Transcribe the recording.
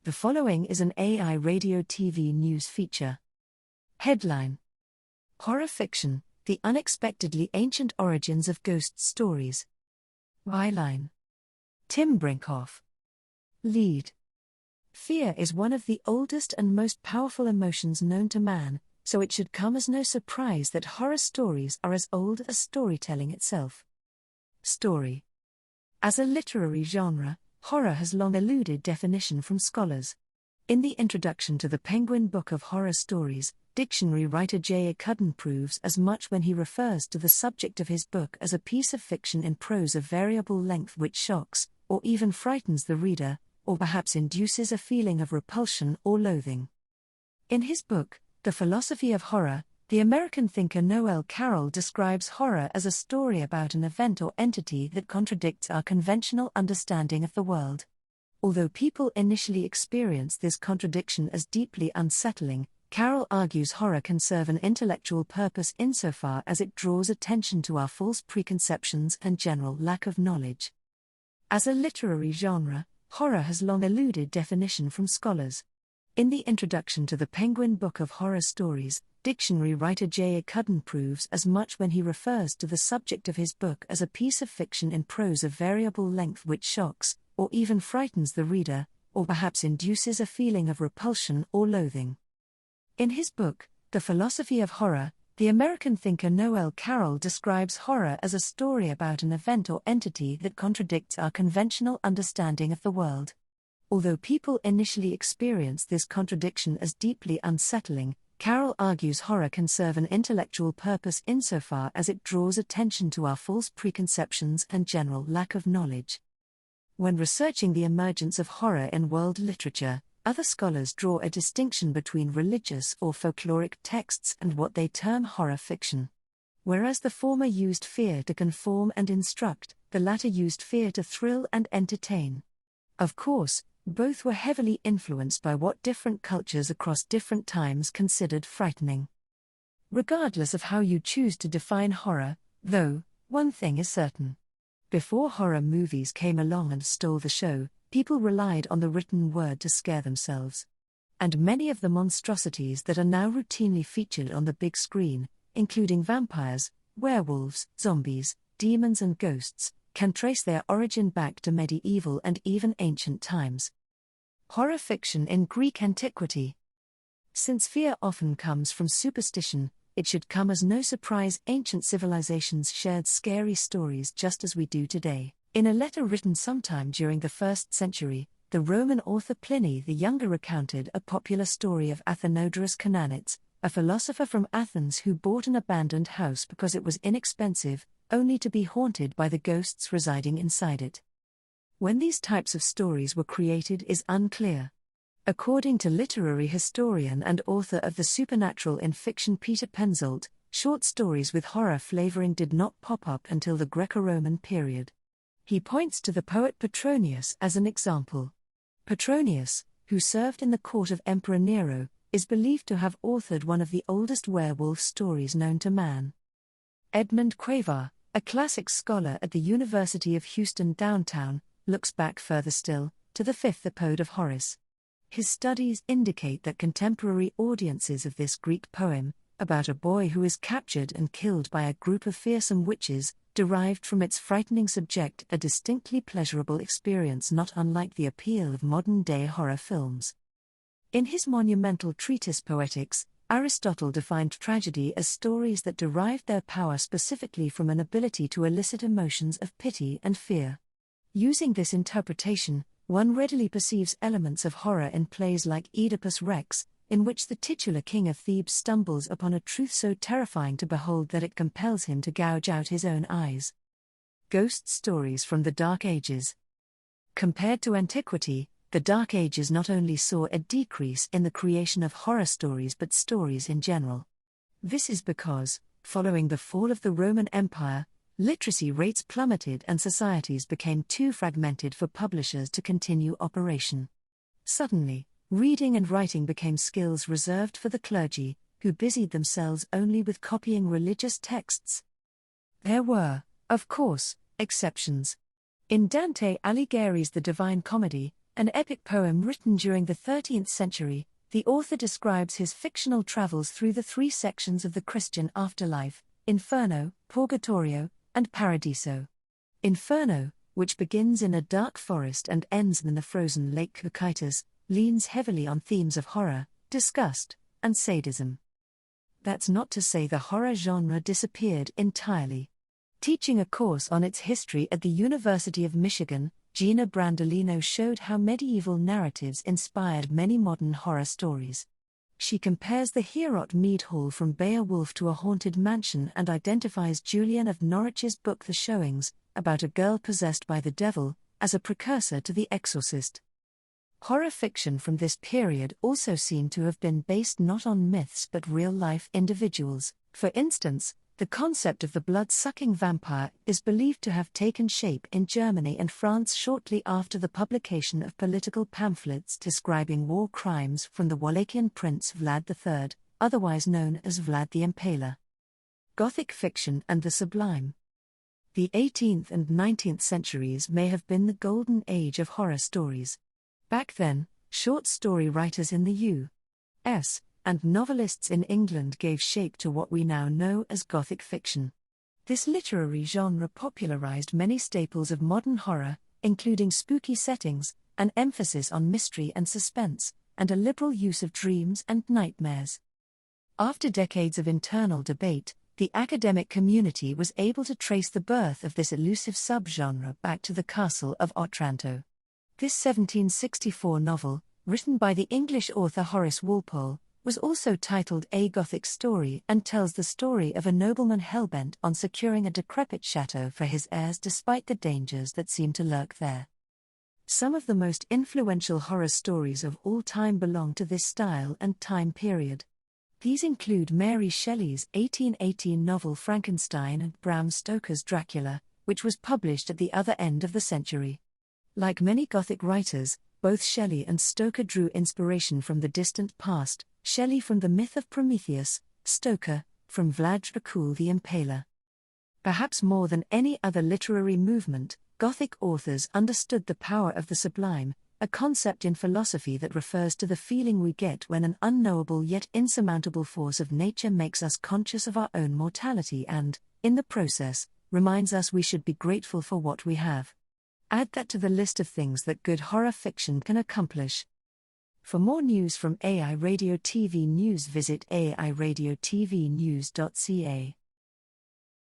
The following is an AI radio TV news feature. Headline: Horror Fiction, The Unexpectedly Ancient Origins of Ghost Stories. Byline: Tim Brinkoff. Lead: Fear is one of the oldest and most powerful emotions known to man, so it should come as no surprise that horror stories are as old as storytelling itself. Story. As a literary genre, horror has long eluded definition from scholars. In the introduction to the Penguin Book of Horror Stories, dictionary writer J. Cuddon proves as much when he refers to the subject of his book as a piece of fiction in prose of variable length which shocks, or even frightens the reader, or perhaps induces a feeling of repulsion or loathing. In his book, The Philosophy of Horror, the American thinker Noël Carroll describes horror as a story about an event or entity that contradicts our conventional understanding of the world. Although people initially experience this contradiction as deeply unsettling, Carroll argues horror can serve an intellectual purpose insofar as it draws attention to our false preconceptions and general lack of knowledge. As a literary genre, horror has long eluded definition from scholars. In the introduction to the Penguin Book of Horror Stories, dictionary writer J. Cuddon proves as much when he refers to the subject of his book as a piece of fiction in prose of variable length which shocks, or even frightens the reader, or perhaps induces a feeling of repulsion or loathing. In his book, The Philosophy of Horror, the American thinker Noël Carroll describes horror as a story about an event or entity that contradicts our conventional understanding of the world. Although people initially experience this contradiction as deeply unsettling, Carroll argues horror can serve an intellectual purpose insofar as it draws attention to our false preconceptions and general lack of knowledge. When researching the emergence of horror in world literature, other scholars draw a distinction between religious or folkloric texts and what they term horror fiction. Whereas the former used fear to conform and instruct, the latter used fear to thrill and entertain. Of course, both were heavily influenced by what different cultures across different times considered frightening. Regardless of how you choose to define horror, though, one thing is certain. Before horror movies came along and stole the show, people relied on the written word to scare themselves. And many of the monstrosities that are now routinely featured on the big screen, including vampires, werewolves, zombies, demons and ghosts, can trace their origin back to medieval and even ancient times. Horror fiction in Greek antiquity. Since fear often comes from superstition, it should come as no surprise ancient civilizations shared scary stories just as we do today. In a letter written sometime during the 1st century, the Roman author Pliny the Younger recounted a popular story of Athenodorus Cananits, a philosopher from Athens who bought an abandoned house because it was inexpensive, only to be haunted by the ghosts residing inside it. When these types of stories were created is unclear. According to literary historian and author of The Supernatural in Fiction Peter Penzolt, short stories with horror flavoring did not pop up until the Greco-Roman period. He points to the poet Petronius as an example. Petronius, who served in the court of Emperor Nero, is believed to have authored one of the oldest werewolf stories known to man. Edmund Quaver, a classics scholar at the University of Houston downtown, looks back further still, to the 5th Ode of Horace. His studies indicate that contemporary audiences of this Greek poem, about a boy who is captured and killed by a group of fearsome witches, derived from its frightening subject a distinctly pleasurable experience not unlike the appeal of modern-day horror films. In his monumental treatise Poetics, Aristotle defined tragedy as stories that derived their power specifically from an ability to elicit emotions of pity and fear. Using this interpretation, one readily perceives elements of horror in plays like Oedipus Rex, in which the titular king of Thebes stumbles upon a truth so terrifying to behold that it compels him to gouge out his own eyes. Ghost stories from the Dark Ages. Compared to antiquity, the Dark Ages not only saw a decrease in the creation of horror stories but stories in general. This is because, following the fall of the Roman Empire, literacy rates plummeted and societies became too fragmented for publishers to continue operation. Suddenly, reading and writing became skills reserved for the clergy, who busied themselves only with copying religious texts. There were, of course, exceptions. In Dante Alighieri's The Divine Comedy, An epic poem written during the 13th century, the author describes his fictional travels through the three sections of the Christian afterlife: Inferno, Purgatorio, and Paradiso. Inferno, which begins in a dark forest and ends in the frozen lake Cocytus, leans heavily on themes of horror, disgust, and sadism. That's not to say the horror genre disappeared entirely. Teaching a course on its history at the University of Michigan, Gina Brandolino showed how medieval narratives inspired many modern horror stories. She compares the Heorot Mead Hall from Beowulf to a haunted mansion and identifies Julian of Norwich's book The Showings, about a girl possessed by the devil, as a precursor to The Exorcist. Horror fiction from this period also seem to have been based not on myths but real-life individuals. For instance, the concept of the blood-sucking vampire is believed to have taken shape in Germany and France shortly after the publication of political pamphlets describing war crimes from the Wallachian prince Vlad III, otherwise known as Vlad the Impaler. Gothic fiction and the sublime. The 18th and 19th centuries may have been the golden age of horror stories. Back then, short story writers in the U.S. and novelists in England gave shape to what we now know as Gothic fiction. This literary genre popularized many staples of modern horror, including spooky settings, an emphasis on mystery and suspense, and a liberal use of dreams and nightmares. After decades of internal debate, the academic community was able to trace the birth of this elusive subgenre back to the Castle of Otranto. This 1764 novel, written by the English author Horace Walpole, was also titled A Gothic Story and tells the story of a nobleman hellbent on securing a decrepit chateau for his heirs despite the dangers that seem to lurk there. Some of the most influential horror stories of all time belong to this style and time period. These include Mary Shelley's 1818 novel Frankenstein and Bram Stoker's Dracula, which was published at the other end of the century. Like many Gothic writers, both Shelley and Stoker drew inspiration from the distant past, Shelley from the myth of Prometheus, Stoker from Vlad Dracul the Impaler. Perhaps more than any other literary movement, Gothic authors understood the power of the sublime, a concept in philosophy that refers to the feeling we get when an unknowable yet insurmountable force of nature makes us conscious of our own mortality and, in the process, reminds us we should be grateful for what we have. Add that to the list of things that good horror fiction can accomplish. For more news from AI Radio TV News, visit airadiotvnews.ca.